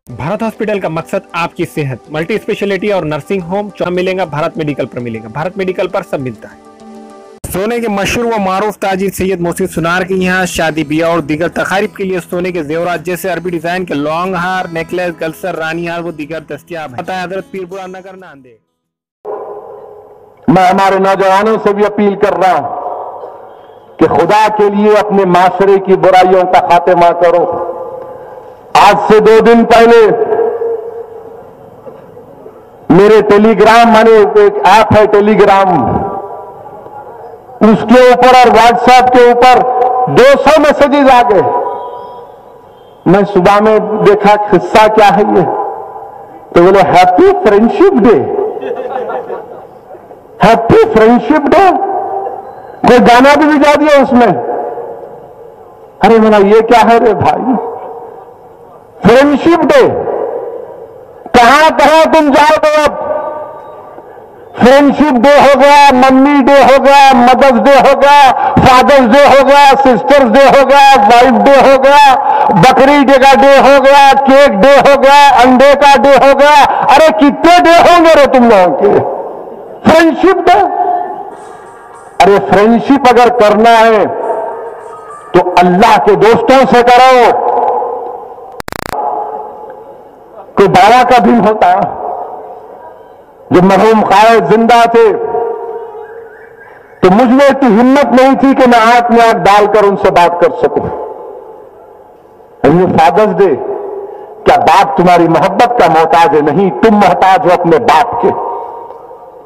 Bharat hospital का मकसद आपकी सेहत, मल्टी स्पेशलिटी और नर्सिंग होम मिलेगा। भारत मेडिकल पर मिलेगा। भारत मेडिकल पर सब मिलता है। सोने के मशहूर व मारूफ ताजिर सैयद मोहसिन सुनार के यहाँ शादी ब्याह और दीगर तकारीब के लिए सोने के जेवरात जैसे अरबी डिजाइन के लॉन्ग हार, नेकलेस, गलसर, रानी हार वो दीगर दस्तियाब है। हजरत पीरपुरा नगर नांदेड़। मैं हमारे नौजवानों से भी अपील कर रहा हूं कि खुदा के लिए अपने माशरे की बुराइयों का खात्मा करो। आज से 2 दिन पहले मेरे टेलीग्राम माने एक ऐप है टेलीग्राम, उसके ऊपर और व्हाट्सएप के ऊपर 200 मैसेजेस आ गए। मैं सुबह में देखा किस्सा क्या है ये, तो बोले happy friendship day, happy friendship day. कोई गाना भी भिजा दिया उसमें। अरे बोला ये क्या है रे भाई, फ्रेंडशिप डे कहां कहां तुम जाओगे अब। फ्रेंडशिप डे हो गया, मम्मी डे हो गया, मदर्स डे हो गया, फादर्स डे हो गया, सिस्टर्स डे हो गया, वाइफ डे हो गया, बकरी डे का डे हो गया, केक डे हो गया, अंडे का डे हो गया। अरे कितने डे होंगे रे तुम लोगों के। फ्रेंडशिप डे, अरे फ्रेंडशिप अगर करना है तो अल्लाह के दोस्तों से करो। कोई बाबा का दिन होता, जो मरहूम कायद जिंदा थे, तो मुझ में इतनी हिम्मत नहीं थी कि मैं आंख में आंख डालकर उनसे बात कर सकूं। ये फादर्स डे, क्या बाप तुम्हारी मोहब्बत का मोहताज है? नहीं, तुम मोहताज हो अपने बाप के।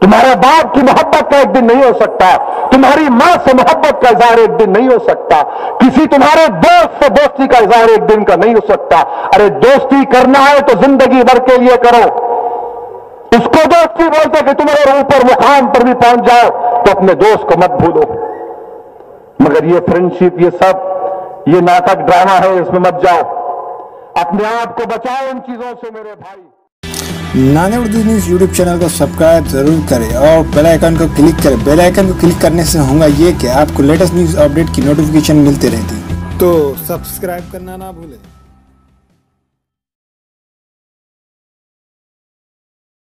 तुम्हारे बाप की मोहब्बत का एक दिन नहीं हो सकता, तुम्हारी मां से मोहब्बत का इजहार एक दिन नहीं हो सकता, किसी तुम्हारे दोस्त से दोस्ती का इजहार एक दिन का नहीं हो सकता। अरे दोस्ती करना है तो जिंदगी भर के लिए करो। उसको दोस्ती बोलते कि तुम अगर ऊपर मुकाम पर भी पहुंच जाओ तो अपने दोस्त को मत भूलो। मगर ये फ्रेंडशिप, ये सब, ये नाटक ड्रामा है, इसमें मत जाओ। अपने आप को बचाओ इन चीजों से मेरे भाई। Nanded Urdu news YouTube channel को सब्सक्राइब जरूर करें और बेल आइकन को क्लिक करें। बेल आइकन को क्लिक करने से होगा ये कि आपको लेटेस्ट न्यूज़ अपडेट की नोटिफिकेशन मिलती रहती है, तो सब्सक्राइब करना ना भूलें।